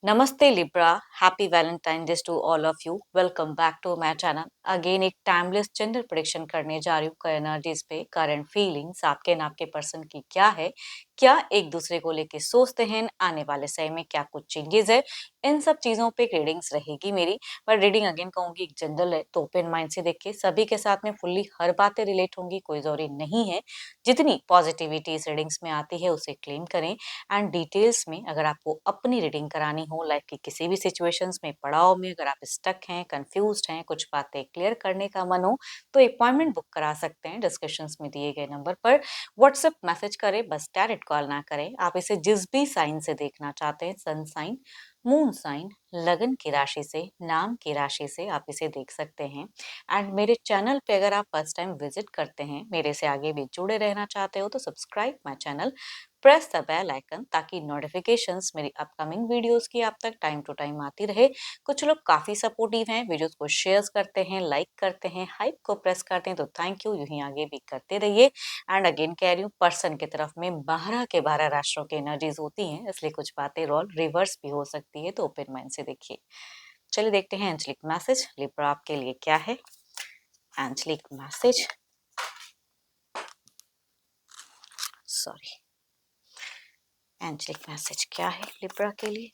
नमस्ते Libra, happy Valentine days to all of you. Welcome back to my channel. Again एक timeless gender prediction करने जा रही हूँ एनर्जीज पे। करंट फीलिंग्स आपके नाम के पर्सन की क्या है, क्या एक दूसरे को लेके सोचते हैं, आने वाले समय में क्या कुछ चेंजेस है, इन सब चीजों पे रीडिंग्स रहेगी मेरी। पर रीडिंग अगेन कहूंगी एक जनरल है, तो ओपन माइंड से देखिए। सभी के साथ में फुल्ली हर बातें रिलेट होंगी, कोई जरूरी नहीं है। जितनी पॉजिटिविटी इस रीडिंग्स में आती है उसे क्लेम करें। एंड डिटेल्स में अगर आपको अपनी रीडिंग करानी हो लाइफ की किसी भी सिचुएशंस में, पड़ाव में अगर आप स्टक हैं, कंफ्यूज्ड हैं, कुछ बातें क्लियर करने का मन हो, तो अपॉइंटमेंट बुक करा सकते हैं डिस्क्रिप्शंस में दिए गए नंबर पर। व्हाट्सएप मैसेज करें, बस डायरेक्ट कॉल ना करें। आप इसे जिस भी साइन से देखना चाहते हैं, सन साइन, मून साइन, लगन की राशि से, नाम की राशि से आप इसे देख सकते हैं। एंड मेरे चैनल पे अगर आप फर्स्ट टाइम विजिट करते हैं, मेरे से आगे भी जुड़े रहना चाहते हो, तो subscribe my channel, press the bell icon, ताकि नोटिफिकेशंस मेरी अपकमिंग वीडियोस की आप तक टाइम टू टाइम आती रहे। कुछ लोग काफी सपोर्टिव हैं, वीडियोस को शेयर करते हैं, लाइक करते हैं, हाइप को प्रेस करते हैं, तो थैंक यू, यूं ही आगे भी करते रहिए। एंड अगेन कह रही हूँ, पर्सन की तरफ में 12 के 12 राशियों की एनर्जीज होती हैं, इसलिए कुछ बातें रोल रिवर्स भी हो सकती है, तो ओपन माइंड से देखिए। चलिए देखते हैं एंजलिक मैसेज लिब्रा आपके लिए क्या है। Angelic message, sorry, angelic message क्या है लिब्रा के लिए।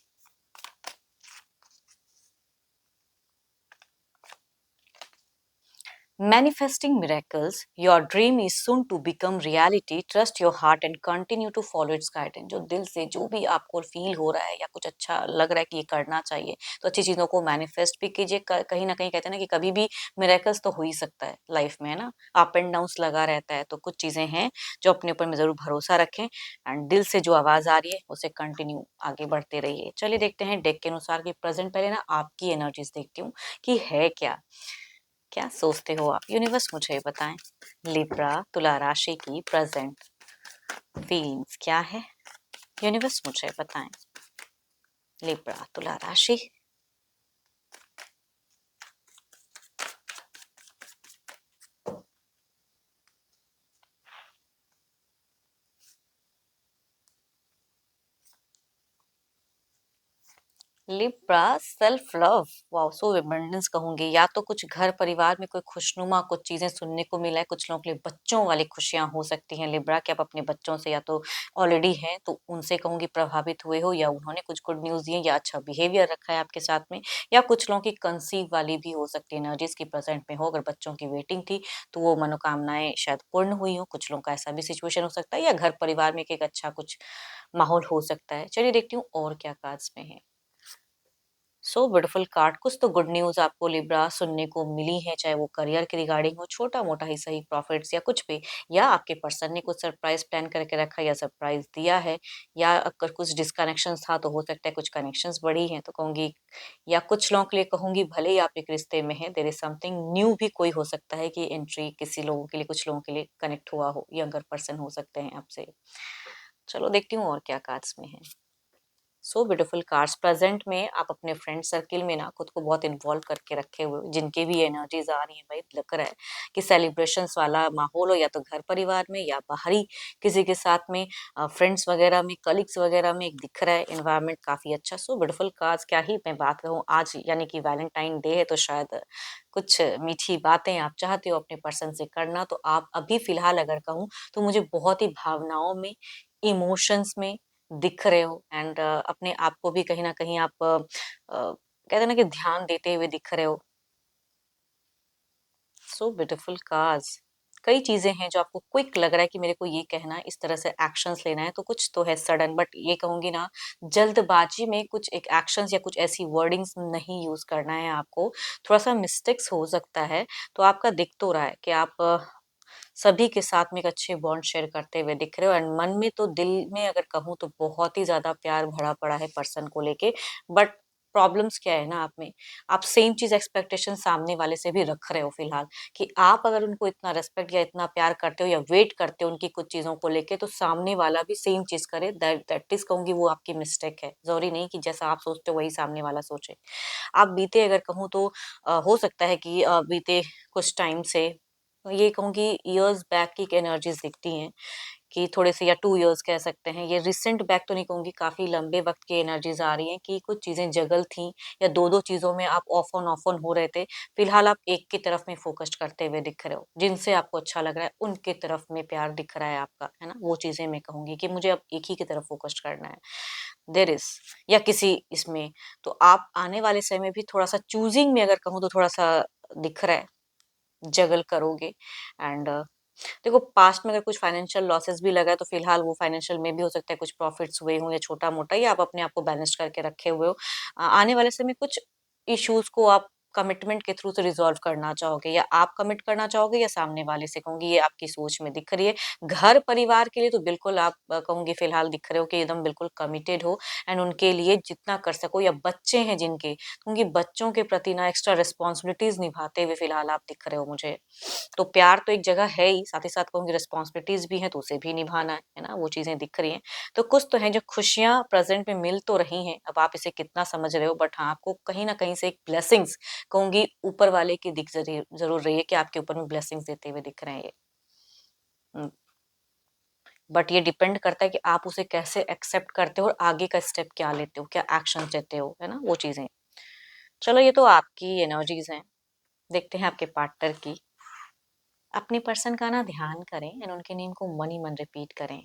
Manifesting miracles, your dream is soon to become reality. Trust your heart and continue to follow its guidance. जो दिल से जो भी आपको फील हो रहा है या कुछ अच्छा लग रहा है कि ये करना चाहिए, तो अच्छी चीज़ों को मैनिफेस्ट भी कीजिए। कहीं ना कहीं कहते हैं ना कि कभी भी मिरेकल्स तो हो ही सकता है लाइफ में, है ना। अप एंड डाउन्स लगा रहता है, तो कुछ चीज़ें हैं जो अपने ऊपर में ज़रूर भरोसा रखें। एंड दिल से जो आवाज़ आ रही है उसे कंटिन्यू आगे बढ़ते रहिए। चलिए देखते हैं डेक के अनुसार कि प्रेजेंट, पहले ना आपकी एनर्जीज देखती हूँ कि है क्या, क्या सोचते हो आप। यूनिवर्स मुझे बताएं, लिब्रा तुला राशि की प्रेजेंट फीलिंग्स क्या है। यूनिवर्स मुझे बताएं, लिब्रा तुला राशि। लिब्रा सेल्फ लव, वाओ, सो अबंडेंस कहूंगी। या तो कुछ घर परिवार में कोई खुशनुमा कुछ चीजें सुनने को मिला है, कुछ लोगों के लिए बच्चों वाली खुशियां हो सकती हैं लिब्रा, कि आप अपने बच्चों से या तो ऑलरेडी हैं तो उनसे कहूंगी प्रभावित हुए हो, या उन्होंने कुछ गुड न्यूज दिए, या अच्छा बिहेवियर रखा है आपके साथ में। या कुछ लोगों की कंसीव वाली भी हो सकती है एनर्जीज की प्रेजेंट में हो। अगर बच्चों की वेटिंग थी तो वो मनोकामनाएं शायद पूर्ण हुई हो, कुछ लोगों का ऐसा भी सिचुएशन हो सकता है, या घर परिवार में एक अच्छा कुछ माहौल हो सकता है। चलिए देखती हूँ और क्या कार्ड्स में है। सो ब्यूटीफुल कार्ड, कुछ तो गुड न्यूज आपको लिब्रा सुनने को मिली है, चाहे वो करियर के रिगार्डिंग हो, छोटा मोटा ही सही, प्रॉफिट्स या कुछ भी, या आपके पर्सन ने कुछ सरप्राइज प्लान करके रखा या सरप्राइज दिया है, या अगर कुछ डिस्कनेक्शन था तो हो सकता है कुछ कनेक्शंस बढ़ी हैं, तो कहूंगी। या कुछ लोगों के लिए कहूंगी, भले ही आप एक रिश्ते में हैं, देयर इज समथिंग न्यू भी कोई हो सकता है कि एंट्री किसी लोगों के लिए, कुछ लोगों के लिए कनेक्ट हुआ हो, यंगर पर्सन हो सकते हैं आपसे। चलो देखती हूँ और क्या कार्ड्स में है। सो ब्यूटीफुल कार्ड्स, प्रेजेंट में आप अपने फ्रेंड सर्किल में ना खुद को बहुत इन्वॉल्व करके रखे हुए हो, जिनके भी एनर्जीज आ रही है भाई, लग रहा है कि सेलिब्रेशंस वाला माहौल हो, या तो घर परिवार में या बाहरी किसी के साथ में, फ्रेंड्स वगैरह में, कलीग्स वगैरह में, एक दिख रहा है इन्वायरमेंट काफी अच्छा। सो ब्यूटीफुल कार्ड्स, क्या ही मैं बात कहूँ, आज यानी कि वैलेंटाइन डे है, तो शायद कुछ मीठी बातें आप चाहते हो अपने पर्सन से करना, तो आप अभी फिलहाल अगर कहूँ तो मुझे बहुत ही भावनाओं में, इमोशंस में दिख रहे हो। एंड अपने आप को भी कहीं न कहीं आप कहते हैं ना कि ध्यान देते हुए दिख रहे हो। सो ब्यूटीफुल कार्ड्स, कई चीज़ें हैं जो आपको क्विक लग रहा है कि मेरे को ये कहना है, इस तरह से एक्शंस लेना है, तो कुछ तो है सडन, बट ये कहूँगी ना, जल्दबाजी में कुछ एक एक्शंस या कुछ ऐसी वर्डिंग्स नहीं यूज़ करना है आपको। थोड़ा-सा मिस्टेक्स हो सकता है, तो आपका दिख तो रहा है कि आप सभी के साथ में एक अच्छे बॉन्ड शेयर करते हुए दिख रहे हो। एंड मन में तो, दिल में अगर कहूँ तो बहुत ही ज़्यादा प्यार भरा पड़ा है पर्सन को लेके। बट प्रॉब्लम्स क्या है ना आप में, आप सेम चीज़ एक्सपेक्टेशन सामने वाले से भी रख रहे हो फिलहाल, कि आप अगर उनको इतना रिस्पेक्ट या इतना प्यार करते हो या वेट करते हो उनकी कुछ चीज़ों को लेके, तो सामने वाला भी सेम चीज़ करे। दैट इज़ कहूँगी वो आपकी मिस्टेक है। ज़रूरी नहीं कि जैसा आप सोचते हो वही सामने वाला सोचे। आप बीते अगर कहूँ तो हो सकता है कि बीते कुछ टाइम से, ये कहूँ कि इयर्स बैक की एनर्जीज दिखती हैं कि थोड़े से या 2 इयर्स कह सकते हैं। ये रिसेंट बैक तो नहीं कहूँगी, काफ़ी लंबे वक़्त की एनर्जीज़ आ रही हैं कि कुछ चीज़ें जगल थीं या 2-2 चीज़ों में आप ऑफ ऑन हो रहे थे। फिलहाल आप एक की तरफ में फ़ोकस्ड करते हुए दिख रहे हो। जिनसे आपको अच्छा लग रहा है, उनकी तरफ में प्यार दिख रहा है आपका, है ना? वो चीज़ें मैं कहूँगी कि मुझे अब एक ही की तरफ फ़ोकस्ड करना है। देयर इज़ या किसी इसमें, तो आप आने वाले समय में भी थोड़ा-सा चूज़िंग में अगर कहूँ तो थोड़ा-सा दिख रहा है, जगल करोगे एंड देखो पास्ट में अगर कुछ फाइनेंशियल लॉसेस भी लगा है तो फिलहाल वो फाइनेंशियल में भी हो सकता है कुछ प्रॉफिट्स हुए हों या छोटा-मोटा या आप अपने आप को बैलेंस करके रखे हुए हो। आने वाले समय में कुछ इश्यूज़ को आप कमिटमेंट के थ्रू से रिज़ॉल्व करना चाहोगे या आप कमिट करना चाहोगे या सामने वाले से कहूँगी ये आपकी सोच में दिख रही है। घर-परिवार के लिए तो बिल्कुल आप कहूँगी फिलहाल दिख रहे हो कि एकदम बिल्कुल कमिटेड हो एंड उनके लिए जितना कर सको या बच्चे हैं जिनके, क्योंकि बच्चों के प्रति ना एक्स्ट्रा रिस्पॉन्सिबिलिटीज़ निभाते हुए फिलहाल आप दिख रहे हो मुझे। तो प्यार तो एक जगह है ही, साथ ही साथ कहूँगी रिस्पॉन्सिबिलिटीज़ भी हैं, तो उसे भी निभाना है ना? वो चीज़ें दिख रही हैं। तो कुछ तो हैं जो खुशियाँ प्रेज़ेंट में मिल तो रही हैं, अब आप इसे कितना समझ रहे हो बट हाँ, आपको कहीं न कहीं से एक ब्लेसिंग्स कहूँगी ऊपर वाले की दिख ज़रूर रही है कि आपके ऊपर में ब्लेसिंग्स देते हुए दिख रहे हैं ये। हुँ, बट ये डिपेंड करता है कि आप उसे कैसे एक्सेप्ट करते हो और आगे का स्टेप क्या लेते हो, क्या एक्शन्स लेते हो, है ना? वो चीज़ें। चलो ये तो आपकी एनर्जीज़ हैं, देखते हैं आपके पार्टनर की। अपने पर्सन का ना ध्यान करें एंड उनके नेम को मन ही मन रिपीट करें।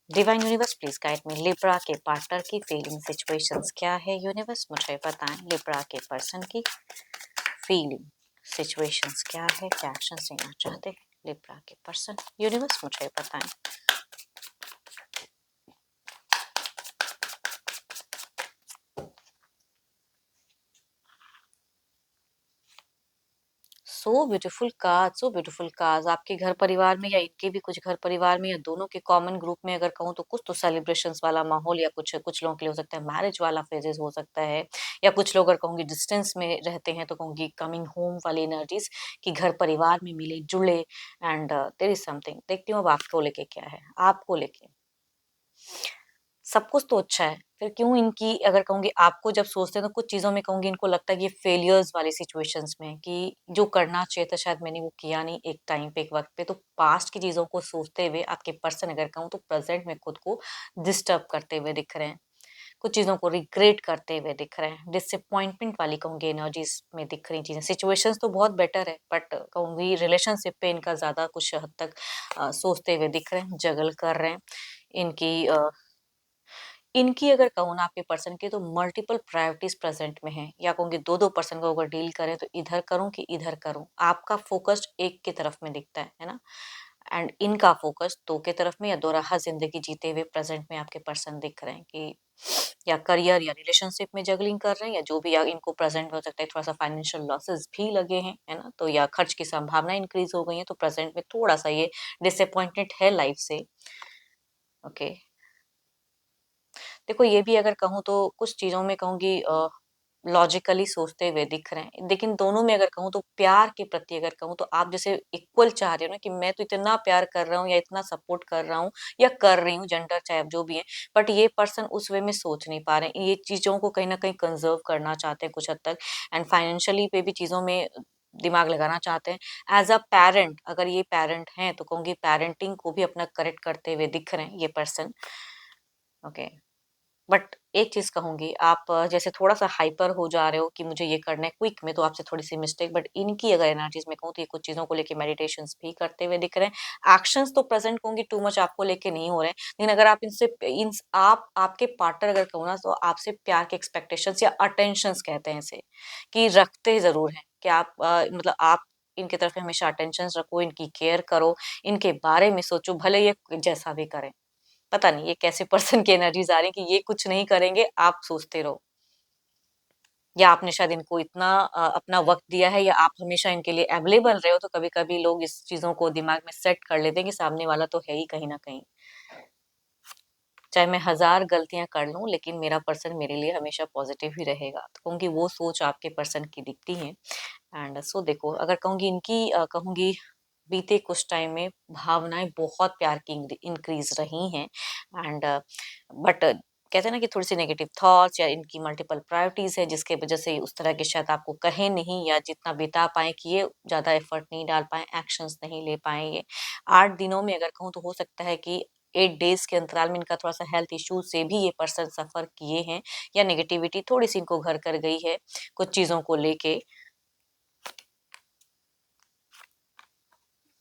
Divine universe please guide me, Libra के पार्टनर की फीलिंग सिचुएशंस क्या है यूनिवर्स मुझे बताएं। लिब्रा के पर्सन की फीलिंग सिचुएशंस क्या है, क्या एक्शन लेना चाहते हैं लिब्रा के पर्सन, यूनिवर्स मुझे बताएं। सो ब्यूटीफुल कार्ड्स आपके घर परिवार में या इनके भी कुछ घर परिवार में या दोनों के कॉमन ग्रुप में अगर कहूँ तो कुछ तो सेलिब्रेशंस वाला माहौल या कुछ कुछ लोगों के लिए हो सकता है मैरिज वाला फेजेस हो सकता है या कुछ लोग अगर कहूँगी डिस्टेंस में रहते हैं तो कहूँगी कमिंग होम वाली एनर्जीज कि घर परिवार में मिले जुड़े एंड देयर इज समथिंग। देखती हूँ अब आपको लेके क्या है, आपको लेके सब कुछ तो अच्छा है, फिर क्यों इनकी अगर कहूँगी आपको जब सोचते हैं तो कुछ चीज़ों में कहूँगी इनको लगता है कि ये फेलियर्स वाली सिचुएशंस में कि जो करना चाहिए था शायद मैंने वो किया नहीं एक टाइम पे, एक वक़्त पे। तो पास्ट की चीज़ों को सोचते हुए आपके पर्सन अगर कहूँ तो प्रेज़ेंट में खुद को डिस्टर्ब करते हुए दिख रहे हैं। कुछ चीज़ों को रिग्रेट करते हुए दिख रहे हैं। डिसअपॉइंटमेंट वाली कहूँगी एनर्जीज़ में दिख रही चीज़ें। सिचुएशंस तो बहुत बेटर है बट कहूँगी रिलेशनशिप पे इनका ज़्यादा कुछ हद तक सोचते हुए दिख रहे हैं, जगल कर रहे हैं। इनकी इनकी अगर कहूँ ना आपके पर्सन की तो मल्टीपल प्रायोरिटीज प्रेजेंट में हैं या कहूँगी 2-2 पर्सन को अगर डील करें तो इधर करूँ कि इधर करूँ। आपका फोकस एक की तरफ में दिखता है ना? एंड इनका फोकस 2 की तरफ में या दोराहा ज़िंदगी जीते हुए प्रेजेंट में आपके पर्सन दिख रहे हैं कि या करियर या रिलेशनशिप में जगलिंग कर रहे हैं या जो भी या इनको प्रेजेंट में हो सकता है थोड़ा-सा फाइनेंशियल लॉसेस भी लगे हैं, है ना? तो या खर्च की संभावना इंक्रीज़ हो गई है तो प्रेजेंट में थोड़ा-सा ये डिसअपॉइंटेड है लाइफ से। ओके। देखो ये भी अगर कहूँ तो कुछ चीज़ों में कहूँगी लॉजिकली सोचते हुए दिख रहे हैं। लेकिन दोनों में अगर कहूँ तो प्यार के प्रति अगर कहूँ तो आप जैसे इक्वल चाह रहे हो ना कि मैं तो इतना प्यार कर रहा हूँ या इतना सपोर्ट कर रहा हूँ या कर रही हूँ जेंडर चाहे अब जो भी है। बट ये पर्सन उस वे में सोच नहीं पा रहे हैं। ये चीज़ों को कहीं न कहीं कंज़र्व करना चाहते हैं कुछ हद तक एंड फाइनेंशियली पे भी चीज़ों में दिमाग लगाना चाहते हैं। एज़ अ पैरेंट अगर ये पैरेंट हैं तो कहूँगी पैरेंटिंग को भी अपना करेक्ट करते हुए दिख रहे हैं ये पर्सन। ओके। बट एक चीज़ कहूँगी आप जैसे थोड़ा-सा हाइपर हो जा रहे हो कि मुझे ये करना है क्विक में तो आपसे थोड़ी-सी मिस्टेक बट इनकी अगर एनर्जीज़ में कहूँ तो ये कुछ चीज़ों को लेके मेडिटेशंस भी करते हुए दिख रहे हैं। एक्शंस तो प्रेज़ेंट कहूँगी टू मच आपको लेके नहीं हो रहे हैं। लेकिन अगर आप इनसे इन आप आपके पार्टनर अगर कहूँ ना तो आपसे प्यार के एक्सपेक्टेशंस या अटेंशन्स कहते हैं इसे, कि रखते ज़रूर हैं कि आप मतलब आप इनकी तरफ हमेशा अटेंशन्स रखो, इनकी केयर करो, इनके बारे में सोचो भले ये जैसा भी करें। पता नहीं ये कैसे पर्सन की एनर्जीज़ आ रही हैं कि ये कुछ नहीं करेंगे, आप सोचते रहो। या आपने शायद इनको इतना अपना वक़्त दिया है या आप हमेशा इनके लिए अवेलेबल रहे हो, तो कभी-कभी लोग इस चीज़ों को दिमाग में सेट कर लेते हैं कि सामने वाला तो है ही कहीं न कहीं। चाहे मैं हज़ार गलतियाँ कर लूँ, लेकिन मेरा पर्सन मेरे लिए हमेशा पॉज़िटिव ही रहेगा। तो कहूँगी वो सोच आपके पर्सन की दिखती है एंड सो देखो अगर कहूँगी इनकी कहूँगी बीते कुछ टाइम में भावनाएँ बहुत प्यार की इंक्रीज़ रही हैं एंड बट कहते हैं ना कि थोड़ी-सी नेगेटिव थॉट्स या इनकी मल्टीपल प्रायोरिटीज़ है जिसके वजह से उस तरह की शायद आपको कहें नहीं या जितना बिता पाएँ कि ये ज़्यादा एफर्ट नहीं डाल पाएँ, एक्शंस नहीं ले पाएँ ये। 8 दिनों में अगर कहूँ तो हो सकता है कि 8 डेज़ के अंतराल में इनका थोड़ा-सा हेल्थ इश्यू से भी ये पर्सन सफ़र किए हैं या नेगेटिविटी थोड़ी-सी इनको घर कर गई है, कुछ चीज़ों को लेके।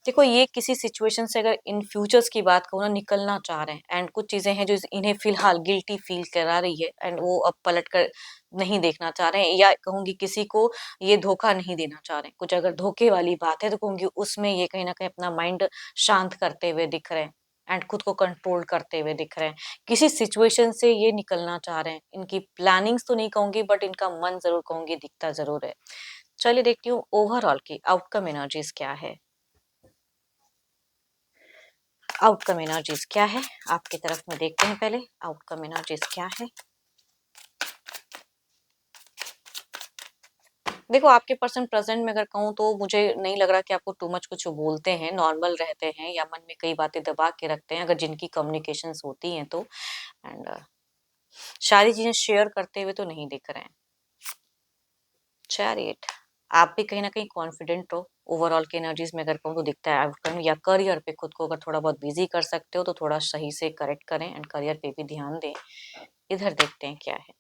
देखो ये किसी सिचुएशन से अगर इन फ्यूचर्स की बात कहूँ ना निकलना चाह रहे हैं एंड कुछ चीजें हैं जो इन्हें फिलहाल गिल्टी फील करा रही है एंड वो अब पलट कर नहीं देखना चाह रहे हैं या कहूंगी किसी को ये धोखा नहीं देना चाह रहे हैं। कुछ अगर धोखे वाली बात है तो कहूंगी उसमें ये कहीं ना कहीं अपना माइंड शांत करते हुए दिख रहे हैं एंड खुद को कंट्रोल करते हुए दिख रहे हैं। किसी सिचुएशन से ये निकलना चाह रहे हैं। इनकी प्लानिंग्स तो नहीं कहूंगी बट इनका मन जरूर कहूंगी दिखता जरूर है। चलिए देखती हूँ ओवरऑल की आउटकम एनर्जीज क्या है। आउटकम एनर्जीज क्या है आपकी तरफ में देखते हैं। पहले आउटकम एनर्जीज क्या है। देखो आपके पर्सन प्रेजेंट में अगर कहूँ तो मुझे नहीं लग रहा कि आपको टू मच कुछ बोलते हैं, नॉर्मल रहते हैं या मन में कई बातें दबा के रखते हैं अगर जिनकी कम्युनिकेशंस होती हैं तो। एंड सारी चीजें शेयर करते हुए तो नहीं दिख रहे हैं। चैरियट आप भी कहीं ना कहीं कॉन्फिडेंट हो। ओवरऑल की एनर्जीज में अगर कहूँ तो दिखता है आउटकम या करियर पे खुद को अगर थोड़ा बहुत बिजी कर सकते हो तो थोड़ा सही से करेक्ट करें एंड करियर पे भी ध्यान दें। इधर देखते हैं क्या है।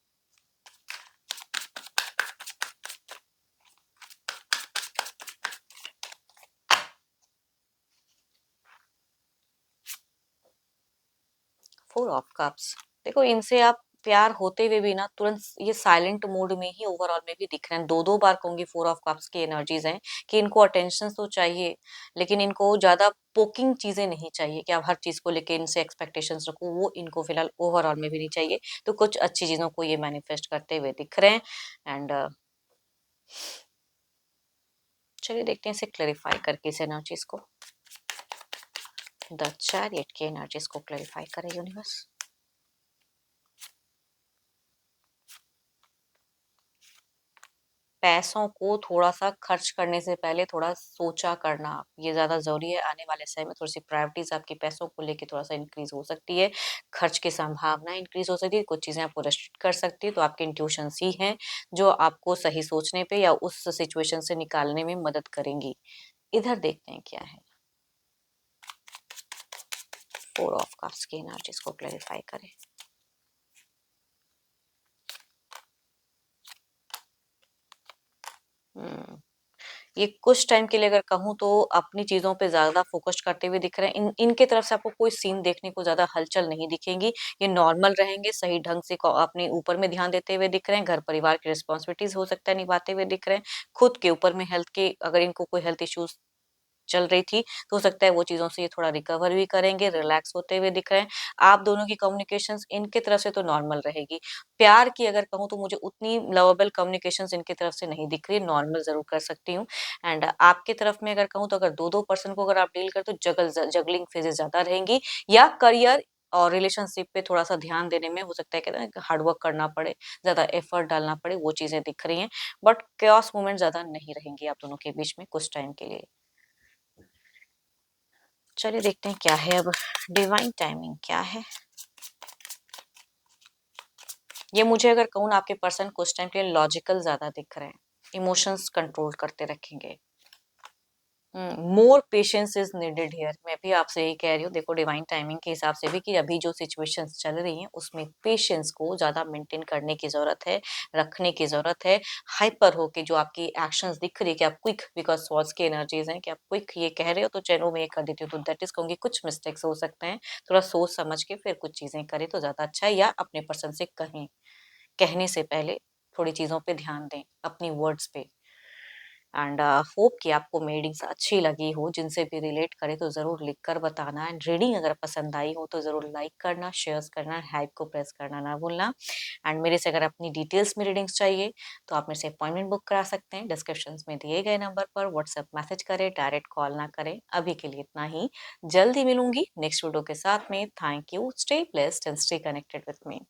फोर ऑफ कप्स देखो इनसे आप प्यार होते हुए भी ना तुरंत ये साइलेंट मोड में ही ओवरऑल में भी दिख रहे हैं। दो दो बार कहूंगी फोर ऑफ कप्स की एनर्जीज हैं कि इनको अटेंशन तो चाहिए लेकिन इनको ज्यादा पोकिंग चीजें नहीं चाहिए कि आप हर चीज को लेके इनसे एक्सपेक्टेशंस रखो, वो इनको फिलहाल ओवरऑल में भी नहीं चाहिए। तो कुछ अच्छी चीजों को ये मैनिफेस्ट करते हुए दिख रहे हैं। एंड चलिए देखते हैं इसे क्लेरिफाई करके इस एनर्जीज को। द चैरियट की एनर्जीज को क्लेरिफाई करे यूनिवर्स। पैसों को थोड़ा-सा खर्च करने से पहले थोड़ा सोचा करना, ये ज़्यादा ज़रूरी है। आने वाले समय में थोड़ी-सी प्रायोरिटीज़ आपकी पैसों को लेके थोड़ा-सा इंक्रीज़ हो सकती है। खर्च की संभावना इंक्रीज़ हो सकती है, कुछ चीज़ें आपको रेस्ट्रिक्ट कर सकती है, तो आपके इंट्यूशंस ही हैं, जो आपको सही सोचने पे या उस सिचुएशन से निकालने में मदद करेंगी। इधर देखते हैं क्या है। फोर ऑफ कप्स की एनर्जीज़ को क्लैरिफाई करें। हुँ। ये कुछ टाइम के लिए अगर कहूँ तो अपनी चीज़ों पे ज़्यादा फ़ोकस करते हुए दिख रहे हैं। इन इनके तरफ से आपको कोई सीन देखने को ज़्यादा हलचल नहीं दिखेंगी। ये नॉर्मल रहेंगे, सही ढंग से को अपने ऊपर में ध्यान देते हुए दिख रहे हैं, घर-परिवार की रिस्पॉन्सिबिलिटीज़ हो सकता है निभाते हुए दिख रहे हैं। खुद के ऊपर में हेल्थ के अगर इनको कोई हेल्थ इश्यूज़ चल रही थी, तो हो सकता है वो चीज़ों से ये थोड़ा रिकवर भी करेंगे, रिलैक्स होते हुए दिख रहे हैं। आप दोनों की कम्युनिकेशंस इनकी तरफ से तो नॉर्मल रहेगी। प्यार की अगर कहूँ तो मुझे उतनी लवेबल कम्युनिकेशंस इनकी तरफ से नहीं दिख रही, नॉर्मल ज़रूर कर सकती हूँ। एंड आपकी तरफ में अगर कहूँ तो अगर 2-2 पर्सन को अगर आप डील करते हो जगलिंग फेजेज़ ज़्यादा रहेंगी या करियर और रिलेशनशिप पे थोड़ा-सा ध्यान देने में हो सकता है कहते हैं ना हार्ड वर्क करना पड़े, ज़्यादा एफर्ट डालना पड़े, वो चीज़ें दिख रही हैं। बट chaos मोमेंट ज़्यादा नहीं रहेंगी आप दोनों के बीच में कुछ टाइम के लिए। चलिए देखते हैं क्या है अब। डिवाइन टाइमिंग क्या है। ये मुझे अगर कहूँ ना आपके पर्सन कुछ टाइम के लिए लॉजिकल ज्यादा दिख रहे हैं, इमोशंस कंट्रोल करते रखेंगे। More patience is needed here. मैं भी आपसे यही कह रही हूँ देखो डिवाइन टाइमिंग के हिसाब से भी कि अभी जो सिचुएशंस चल रही हैं उसमें पेशेंस को ज्यादा मेंटेन करने की जरूरत है, रखने की जरूरत है। हाइपर हो के जो आपकी एक्शंस दिख रही है कि आप क्विक, बिकॉज सॉर्ड्स की एनर्जीज हैं कि आप क्विक ये कह रहे हो तो चलो मैं ये कर देती हूँ, तो दैट इज कहूंगी कुछ मिस्टेक्स हो सकते हैं। थोड़ा सोच समझ के फिर कुछ चीजें करें तो ज्यादा अच्छा है, या अपने पर्सन से कहें, कहने से पहले थोड़ी चीजों पे ध्यान दें, अपनी वर्ड्स पे। एंड होप कि आपको मेरी रीडिंग्स अच्छी लगी हो, जिनसे भी रिलेट करे तो ज़रूर लिख कर बताना। एंड रीडिंग अगर पसंद आई हो तो ज़रूर लाइक करना, शेयर्स करना, हाइप को प्रेस करना ना भूलना। एंड मेरे से अगर अपनी डिटेल्स में रीडिंग्स चाहिए तो आप मेरे से अपॉइंटमेंट बुक करा सकते हैं। डिस्क्रिप्शन में दिए गए नंबर पर व्हाट्सएप मैसेज करें, डायरेक्ट कॉल ना करें। अभी के लिए इतना ही, जल्द ही मिलूंगी नेक्स्ट वीडियो के साथ में। Thank you, stay blessed and stay connected with me.